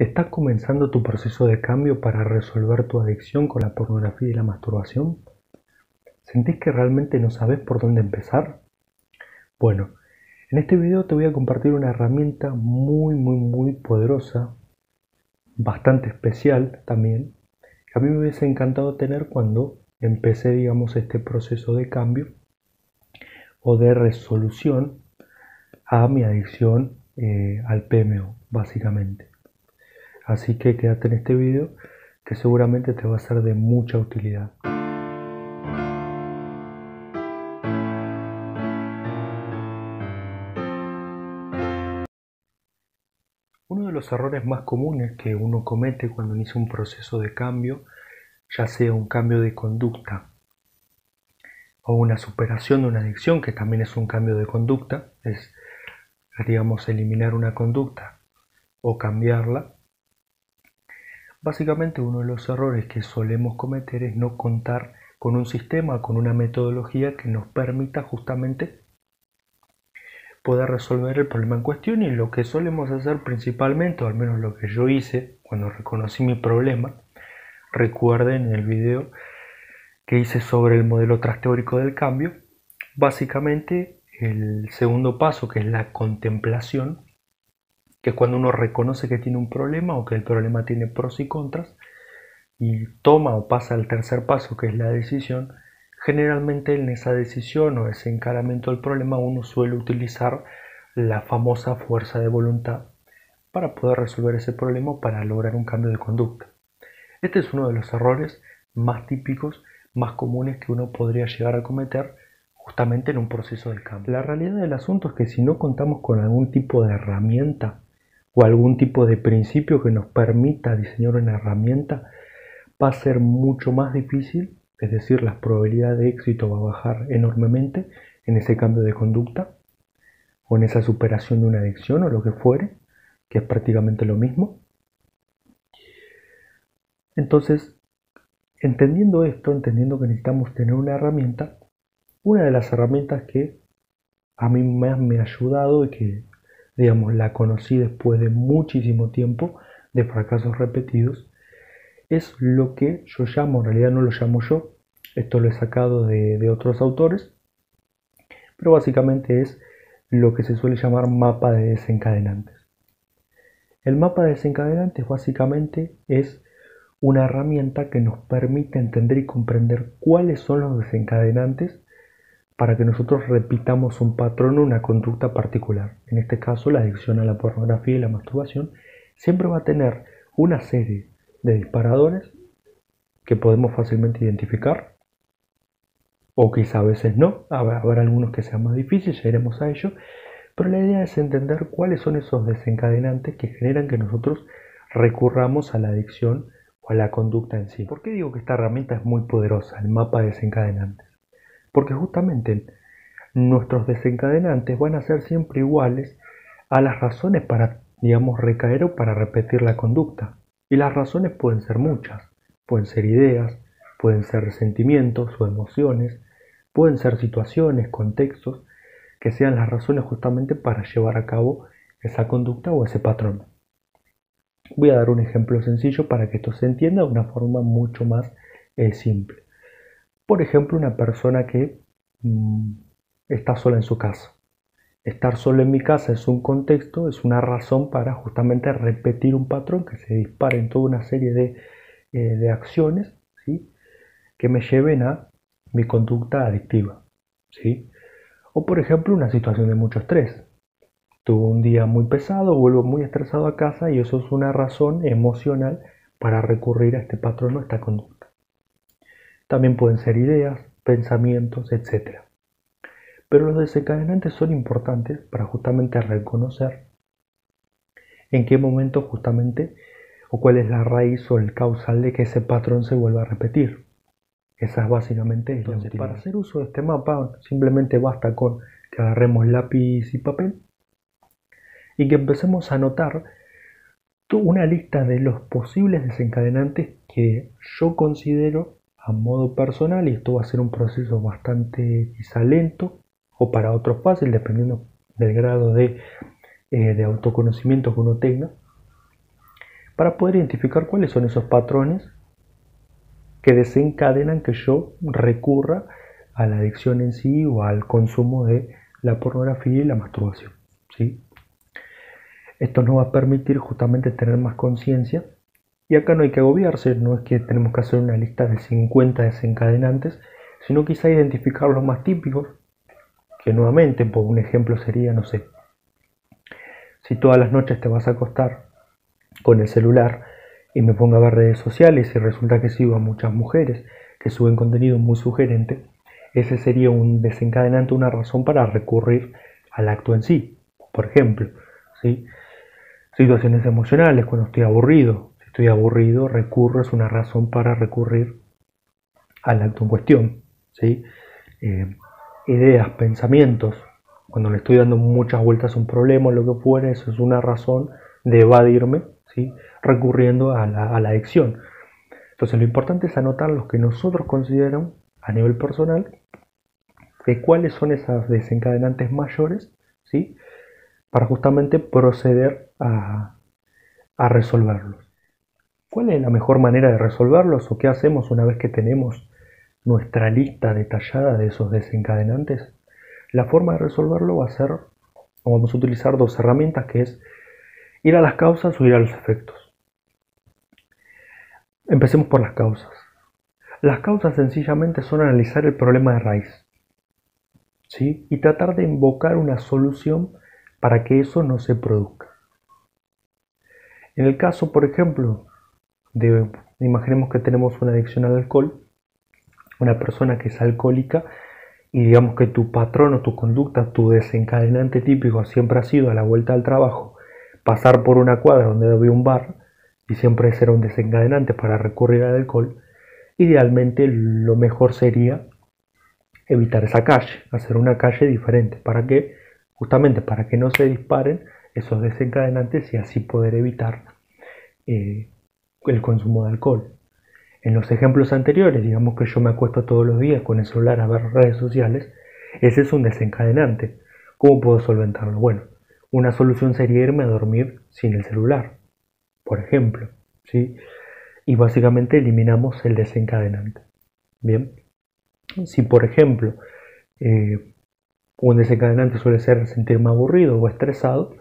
¿Estás comenzando tu proceso de cambio para resolver tu adicción con la pornografía y la masturbación? ¿Sentís que realmente no sabes por dónde empezar? Bueno, en este video te voy a compartir una herramienta muy poderosa, bastante especial también, que a mí me hubiese encantado tener cuando empecé, digamos, este proceso de cambio o de resolución a mi adicción al PMO, básicamente. Así que quédate en este video que seguramente te va a ser de mucha utilidad. Uno de los errores más comunes que uno comete cuando inicia un proceso de cambio, ya sea un cambio de conducta o una superación de una adicción, que también es un cambio de conducta, es, digamos, eliminar una conducta o cambiarla. Básicamente uno de los errores que solemos cometer es no contar con un sistema, con una metodología que nos permita justamente poder resolver el problema en cuestión. Y lo que solemos hacer principalmente, o al menos lo que yo hice cuando reconocí mi problema, recuerden el video que hice sobre el modelo trasteórico del cambio, básicamente el segundo paso, que es la contemplación, que es cuando uno reconoce que tiene un problema o que el problema tiene pros y contras, y toma o pasa al tercer paso, que es la decisión. Generalmente en esa decisión o ese encaramiento del problema uno suele utilizar la famosa fuerza de voluntad para poder resolver ese problema o para lograr un cambio de conducta. Este es uno de los errores más típicos, más comunes que uno podría llegar a cometer justamente en un proceso de cambio. La realidad del asunto es que si no contamos con algún tipo de herramienta o algún tipo de principio que nos permita diseñar una herramienta, va a ser mucho más difícil, es decir, la probabilidad de éxito va a bajar enormemente en ese cambio de conducta o en esa superación de una adicción o lo que fuere, que es prácticamente lo mismo. Entonces, entendiendo esto, entendiendo que necesitamos tener una herramienta, una de las herramientas que a mí más me ha ayudado y que, digamos, la conocí después de muchísimo tiempo de fracasos repetidos, es lo que yo llamo, en realidad no lo llamo yo, esto lo he sacado de otros autores, pero básicamente es lo que se suele llamar mapa de desencadenantes. El mapa de desencadenantes básicamente es una herramienta que nos permite entender y comprender cuáles son los desencadenantes para que nosotros repitamos un patrón o una conducta particular. En este caso, la adicción a la pornografía y la masturbación siempre va a tener una serie de disparadores que podemos fácilmente identificar, o quizá a veces no, habrá algunos que sean más difíciles, ya iremos a ello, pero la idea es entender cuáles son esos desencadenantes que generan que nosotros recurramos a la adicción o a la conducta en sí. ¿Por qué digo que esta herramienta es muy poderosa, el mapa de desencadenantes? Porque justamente nuestros desencadenantes van a ser siempre iguales a las razones para, digamos, recaer o para repetir la conducta. Y las razones pueden ser muchas, pueden ser ideas, pueden ser sentimientos o emociones, pueden ser situaciones, contextos, que sean las razones justamente para llevar a cabo esa conducta o ese patrón. Voy a dar un ejemplo sencillo para que esto se entienda de una forma mucho más simple. Por ejemplo, una persona que está sola en su casa. Estar solo en mi casa es un contexto, es una razón para justamente repetir un patrón que se dispare en toda una serie de acciones, ¿sí?, que me lleven a mi conducta adictiva, ¿sí? O por ejemplo, una situación de mucho estrés. Tuve un día muy pesado, vuelvo muy estresado a casa y eso es una razón emocional para recurrir a este patrón o a esta conducta. También pueden ser ideas, pensamientos, etc. Pero los desencadenantes son importantes para justamente reconocer en qué momento justamente o cuál es la raíz o el causal de que ese patrón se vuelva a repetir. Esa es básicamente la utilidad. Para hacer uso de este mapa simplemente basta con que agarremos lápiz y papel y que empecemos a anotar una lista de los posibles desencadenantes que yo considero a modo personal, y esto va a ser un proceso bastante quizá lento o para otros fácil dependiendo del grado de autoconocimiento que uno tenga. para poder identificar cuáles son esos patrones que desencadenan que yo recurra a la adicción en sí o al consumo de la pornografía y la masturbación, ¿sí? Esto nos va a permitir justamente tener más conciencia, y acá no hay que agobiarse, no es que tenemos que hacer una lista de 50 desencadenantes, sino quizá identificar los más típicos, que nuevamente, por un ejemplo sería, no sé, si todas las noches te vas a acostar con el celular y me pongo a ver redes sociales y resulta que sigo a muchas mujeres que suben contenido muy sugerente, ese sería un desencadenante, una razón para recurrir al acto en sí. Por ejemplo, ¿sí? Situaciones emocionales, cuando estoy aburrido. Si estoy aburrido, recurro, es una razón para recurrir al acto en cuestión, ¿sí? Ideas, pensamientos, cuando le estoy dando muchas vueltas a un problema o lo que fuera, eso es una razón de evadirme, ¿sí? Recurriendo a la adicción. Entonces lo importante es anotar los que nosotros consideramos a nivel personal, de cuáles son esas desencadenantes mayores, ¿sí? Para justamente proceder a resolverlos. ¿Cuál es la mejor manera de resolverlos o qué hacemos una vez que tenemos nuestra lista detallada de esos desencadenantes? La forma de resolverlo va a ser, o vamos a utilizar dos herramientas, que es ir a las causas o ir a los efectos. Empecemos por las causas. Las causas sencillamente son analizar el problema de raíz, ¿sí? Y tratar de invocar una solución para que eso no se produzca. En el caso, por ejemplo, imaginemos que tenemos una adicción al alcohol, una persona que es alcohólica y digamos que tu patrón o tu conducta, tu desencadenante típico siempre ha sido a la vuelta al trabajo, pasar por una cuadra donde había un bar y siempre será un desencadenante para recurrir al alcohol, idealmente lo mejor sería evitar esa calle, hacer una calle diferente. ¿Para qué? Justamente para que no se disparen esos desencadenantes y así poder evitar el consumo de alcohol. En los ejemplos anteriores, digamos que yo me acuesto todos los días con el celular a ver redes sociales, ese es un desencadenante. ¿Cómo puedo solventarlo? Bueno, una solución sería irme a dormir sin el celular, por ejemplo, ¿sí? Y básicamente eliminamos el desencadenante. Bien, si por ejemplo un desencadenante suele ser sentirme aburrido o estresado,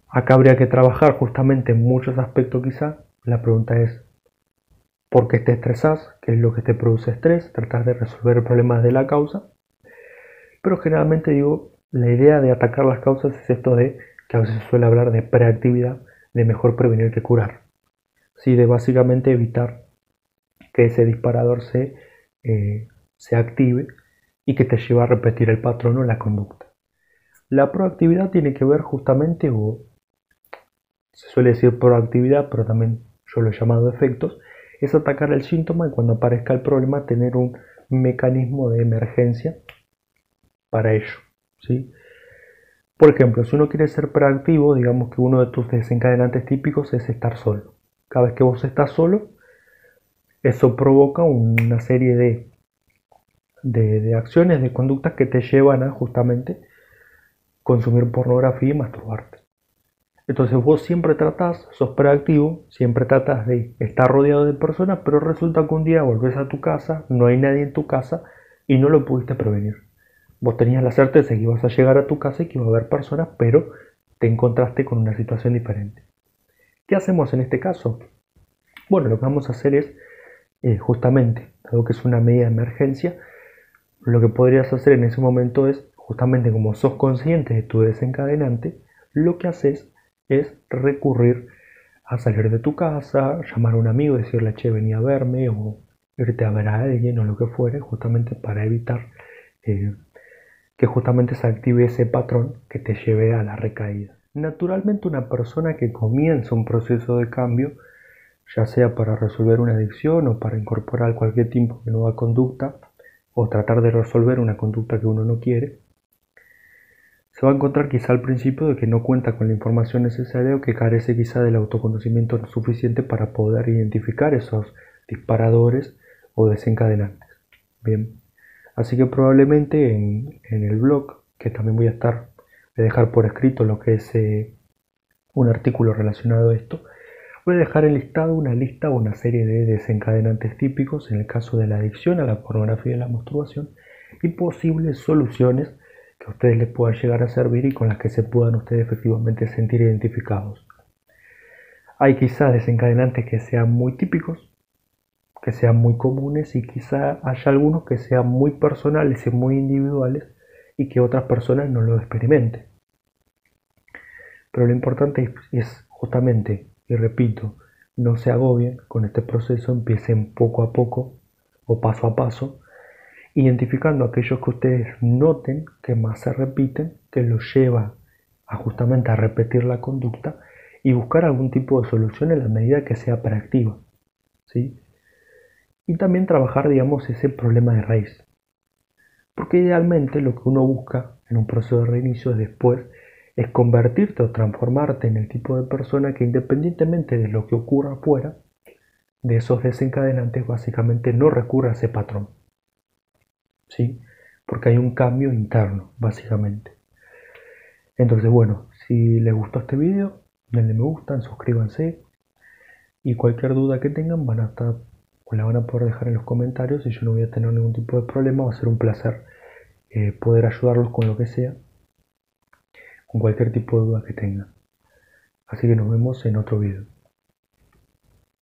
acá habría que trabajar justamente en muchos aspectos quizá. La pregunta es, ¿por qué te estresás? ¿Qué es lo que te produce estrés? Tratar de resolver el problema de la causa. Pero generalmente digo, la idea de atacar las causas es esto de, que a veces se suele hablar de preactividad, de mejor prevenir que curar. Sí, de básicamente evitar que ese disparador se active y que te lleve a repetir el patrón o la conducta. La proactividad tiene que ver justamente, o se suele decir proactividad, pero también yo lo he llamado efectos, es atacar el síntoma y cuando aparezca el problema tener un mecanismo de emergencia para ello, ¿sí? Por ejemplo, si uno quiere ser proactivo, digamos que uno de tus desencadenantes típicos es estar solo. Cada vez que vos estás solo, eso provoca una serie de acciones, de conductas que te llevan a justamente consumir pornografía y masturbarte. Entonces vos siempre tratás, sos proactivo, siempre tratás de estar rodeado de personas, pero resulta que un día volvés a tu casa, no hay nadie en tu casa y no lo pudiste prevenir. Vos tenías la certeza de que ibas a llegar a tu casa y que iba a haber personas, pero te encontraste con una situación diferente. ¿Qué hacemos en este caso? Bueno, lo que vamos a hacer es, justamente, dado que es una medida de emergencia, lo que podrías hacer en ese momento es, justamente como sos consciente de tu desencadenante, lo que haces es recurrir a salir de tu casa, llamar a un amigo, decirle, che, vení a verme, o irte a ver a alguien, o lo que fuere, justamente para evitar que justamente se active ese patrón que te lleve a la recaída. Naturalmente, una persona que comienza un proceso de cambio, ya sea para resolver una adicción o para incorporar cualquier tipo de nueva conducta, o tratar de resolver una conducta que uno no quiere, se va a encontrar quizá al principio de que no cuenta con la información necesaria o que carece quizá del autoconocimiento suficiente para poder identificar esos disparadores o desencadenantes. Bien, así que probablemente en el blog, que también voy a dejar por escrito lo que es un artículo relacionado a esto, Voy a dejar enlistado una lista o una serie de desencadenantes típicos en el caso de la adicción a la pornografía y la masturbación y posibles soluciones que a ustedes les puedan llegar a servir y con las que se puedan ustedes efectivamente sentir identificados. Hay quizás desencadenantes que sean muy típicos, que sean muy comunes y quizá haya algunos que sean muy personales y muy individuales y que otras personas no lo experimenten. Pero lo importante es justamente, y repito, no se agobien con este proceso, empiecen poco a poco o paso a paso, identificando aquellos que ustedes noten que más se repiten, que los lleva a justamente a repetir la conducta y buscar algún tipo de solución en la medida que sea proactiva, ¿sí? Y también trabajar, digamos, ese problema de raíz. Porque idealmente lo que uno busca en un proceso de reinicio es después es convertirte o transformarte en el tipo de persona que independientemente de lo que ocurra afuera, de esos desencadenantes básicamente no recurra a ese patrón, ¿sí? Porque hay un cambio interno, básicamente. Entonces, bueno, si les gustó este video, denle me gusta, suscríbanse y cualquier duda que tengan van a estar o la van a poder dejar en los comentarios y yo no voy a tener ningún tipo de problema, va a ser un placer poder ayudarlos con lo que sea, con cualquier tipo de duda que tengan. Así que nos vemos en otro video.